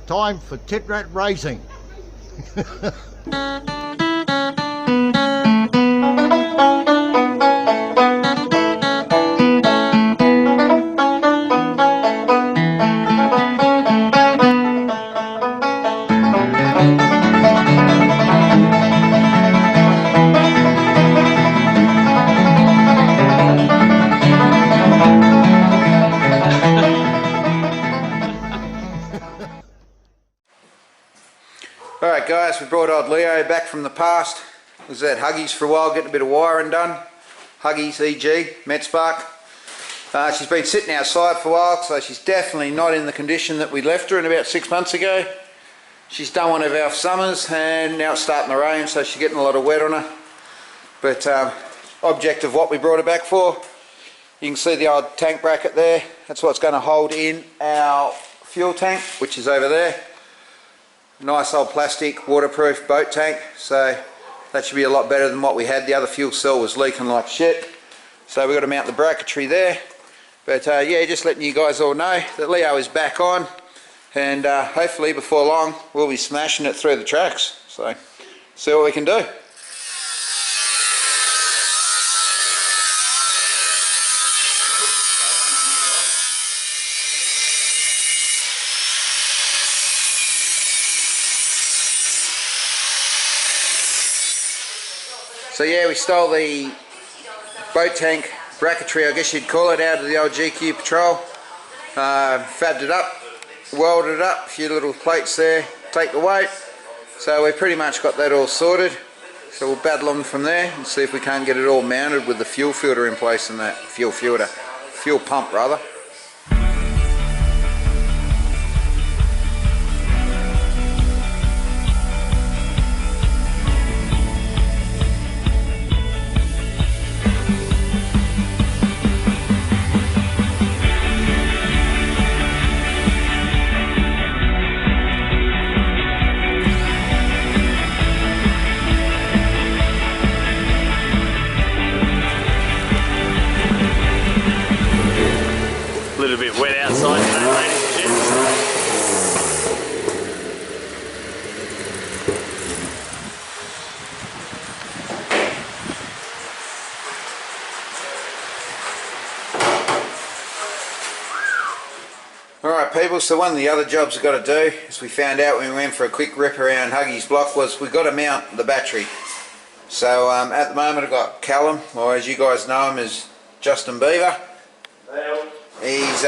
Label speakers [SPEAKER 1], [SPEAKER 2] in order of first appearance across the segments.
[SPEAKER 1] time for tit rat racing.
[SPEAKER 2] Alright guys, we brought old Leo back from the past. Was at Huggies for a while getting a bit of wiring done. Huggies, EG, MetSpark. She's been sitting outside for a while, so she's definitely not in the condition that we left her in about 6 months ago. She's done one of our summers and now it's starting to rain, so she's getting a lot of wet on her. But object of what we brought her back for, you can see the old tank bracket there. That's what's going to hold in our fuel tank, which is over there. Nice old plastic waterproof boat tank, so that should be a lot better than what we had. The other fuel cell was leaking like shit, so we've got to mount the bracketry there. But yeah, just letting you guys all know that Leo is back on, and hopefully before long we'll be smashing it through the tracks, so see what we can do. So yeah, we stole the boat tank bracketry, I guess you'd call it, out of the old GQ Patrol. Fabbed it up, welded it up, a few little plates there, take the weight. So we've pretty much got that all sorted. So we'll battle on from there and see if we can't get it all mounted with the fuel filter in place and that. Fuel pump rather.
[SPEAKER 3] A little bit wet outside today, ladies and gents.
[SPEAKER 2] Alright people, so one of the other jobs we've got to do, as we found out when we went for a quick rip around Huggies block, was we've got to mount the battery. So at the moment I've got Callum, or as you guys know him as Justin Beaver. He's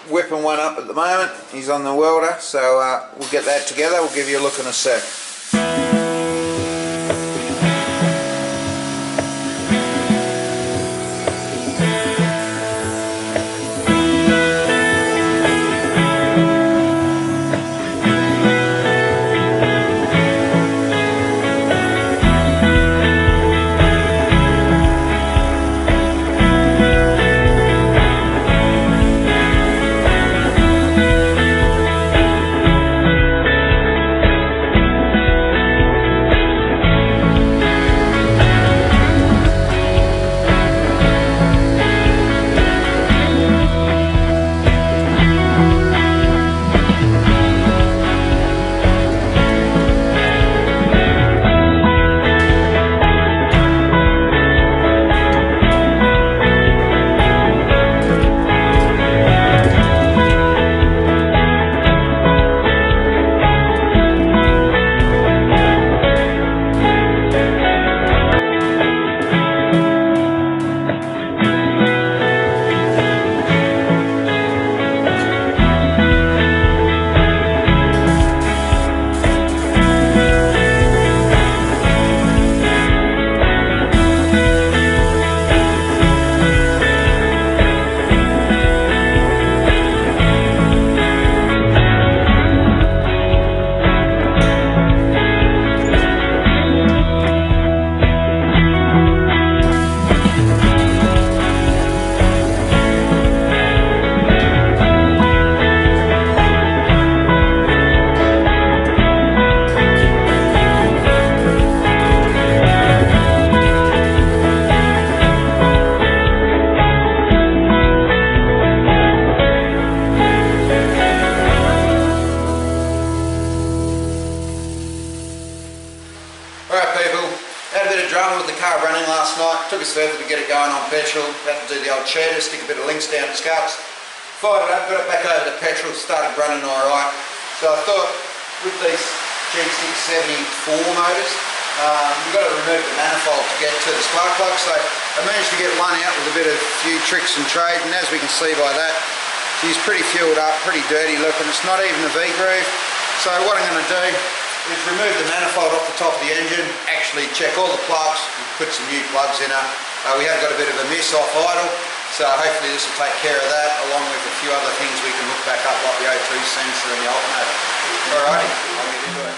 [SPEAKER 2] whipping one up at the moment. He's on the welder, so we'll get that together. We'll give you a look in a sec. car running last night. Took us further to get it going on petrol. Had to do the old cheater, stick a bit of links down its guts. Fired it up, got it back over to petrol, started running alright. So I thought with these G674 motors, you've got to remove the manifold to get to the spark plug. So I managed to get one out with a bit of few tricks and trade, and as we can see by that, she's pretty fueled up, pretty dirty looking. It's not even a V-groove. So what I'm going to do is remove the manifold off the top of the engine, actually check all the plugs, put some new plugs in her. We have got a bit of a miss off idle, so hopefully this will take care of that, along with a few other things we can hook back up like the O2 sensor and the alternator. Alrighty, I'll get into it.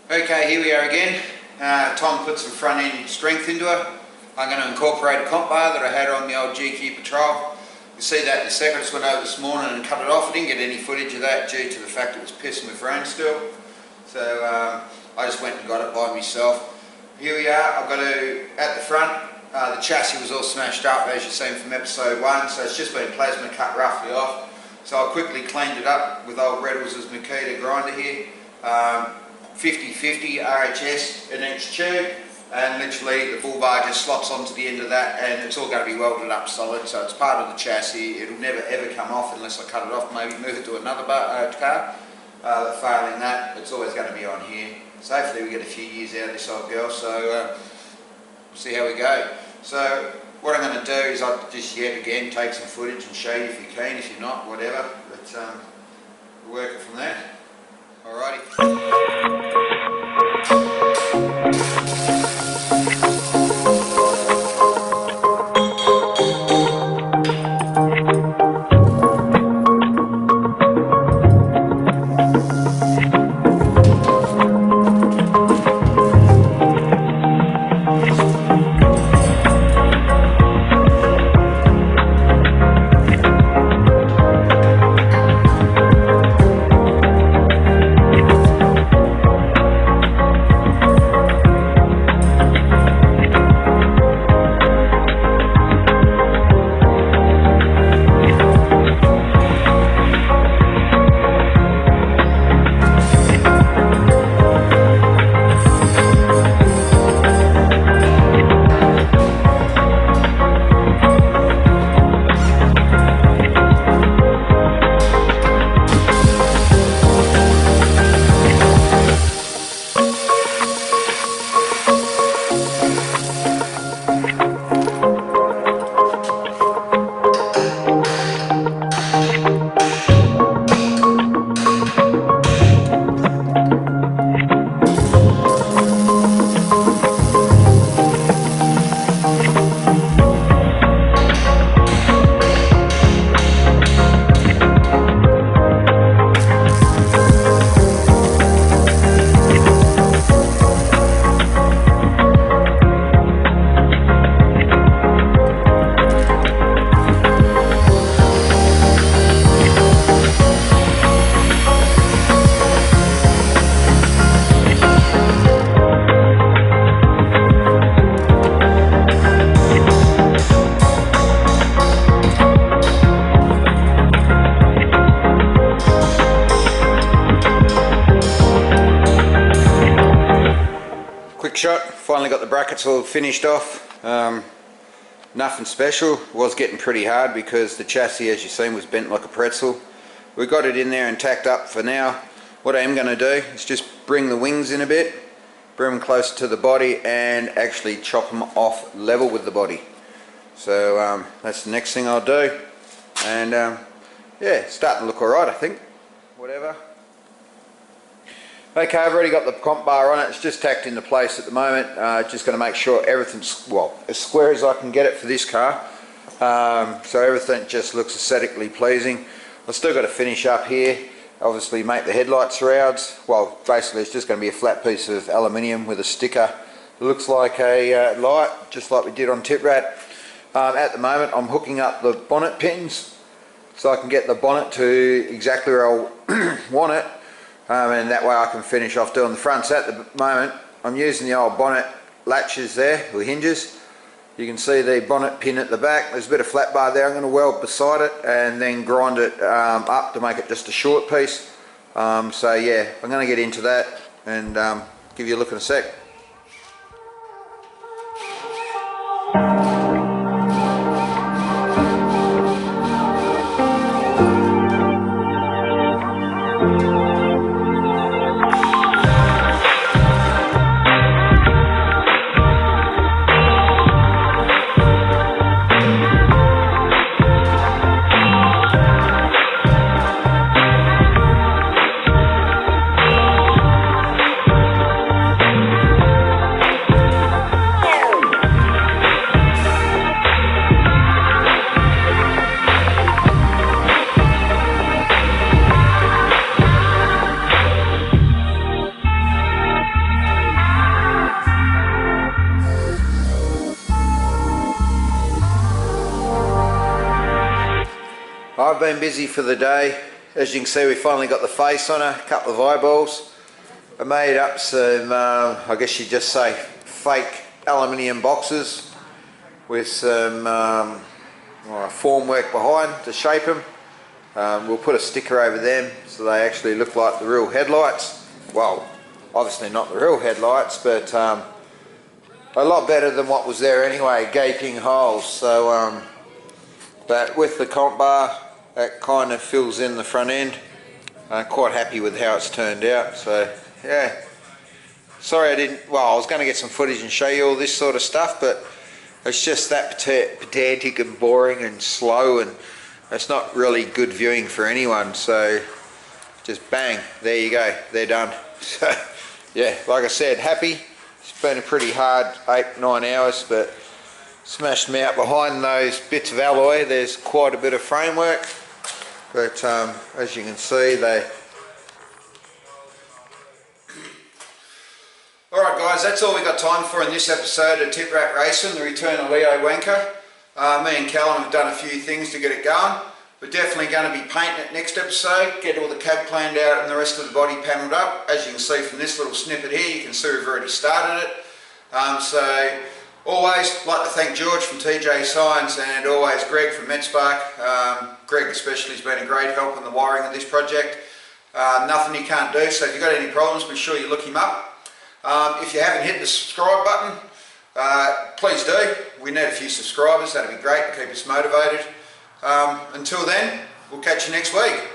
[SPEAKER 2] Okay, here we are again. Tom put some front end strength into it. I'm going to incorporate a comp bar that I had on the old GQ Patrol. You'll see that in a second. I just went over this morning and cut it off. I didn't get any footage of that due to the fact it was pissing with rain still. So I just went and got it by myself. Here we are. I've got at the front, the chassis was all smashed up as you've seen from episode 1, so it's just been plasma cut roughly off. So I quickly cleaned it up with old Reddles' Makita grinder here. 50/50 RHS in each tube, and literally the bull bar just slots onto the end of that, and it's all going to be welded up solid, so it's part of the chassis. It'll never ever come off unless I cut it off, maybe move it to another car. Failing that, it's always going to be on here. So hopefully we get a few years out of this old girl, so see how we go. So what I'm going to do is I'll just yet again take some footage and show you if you're keen, if you're not, whatever, but we'll work it from there. Alrighty. quick shot. Finally got the brackets all finished off. Nothing special. Was getting pretty hard because the chassis, as you've seen, was bent like a pretzel. We got it in there and tacked up for now. What I am going to do is just bring the wings in a bit, bring them closer to the body, and actually chop them off level with the body. So that's the next thing I'll do. And yeah, it's starting to look alright, I think. Whatever. Okay, I've already got the comp bar on it. It's just tacked into place at the moment. Just going to make sure everything's, well, as square as I can get it for this car. So everything just looks aesthetically pleasing. I've still got to finish up here. Obviously make the headlight shrouds. Well, basically it's just going to be a flat piece of aluminium with a sticker. It looks like a light, just like we did on Tip Rat. At the moment I'm hooking up the bonnet pins so I can get the bonnet to exactly where I want it, and that way I can finish off doing the fronts. At the moment I'm using the old bonnet latches there, or hinges. You can see the bonnet pin at the back. There's a bit of flat bar there. I'm going to weld beside it and then grind it up to make it just a short piece. So yeah, I'm going to get into that and give you a look in a sec. I've been busy for the day. As you can see, we finally got the face on her, a couple of eyeballs. I made up some, I guess you'd just say, fake aluminium boxes with some formwork behind to shape them. We'll put a sticker over them so they actually look like the real headlights. Well, obviously not the real headlights, but a lot better than what was there anyway, gaping holes. So, but with the comp bar, that kind of fills in the front end. I'm quite happy with how it's turned out. So yeah, sorry I didn't, well, I was going to get some footage and show you all this sort of stuff, but it's just that pedantic and boring and slow, and it's not really good viewing for anyone. So just bang, there you go, they're done. So yeah, like I said, happy. It's been a pretty hard 8-9 hours, but smashed them out. Behind those bits of alloy there's quite a bit of framework, but as you can see, Alright guys, that's all we got time for in this episode of Tip Rat Racing, the return of Leo Wanker. Me and Callum have done a few things to get it going. We're definitely going to be painting it next episode, get all the cab planed out and the rest of the body panelled up. As you can see from this little snippet here, you can see we've already started it. So always like to thank George from TJ Signs and always Greg from MetSpark. Greg especially has been a great help in the wiring of this project. Nothing he can't do, so if you've got any problems, be sure you look him up. If you haven't hit the subscribe button, please do. We need a few subscribers, that'd be great to keep us motivated. Until then, we'll catch you next week.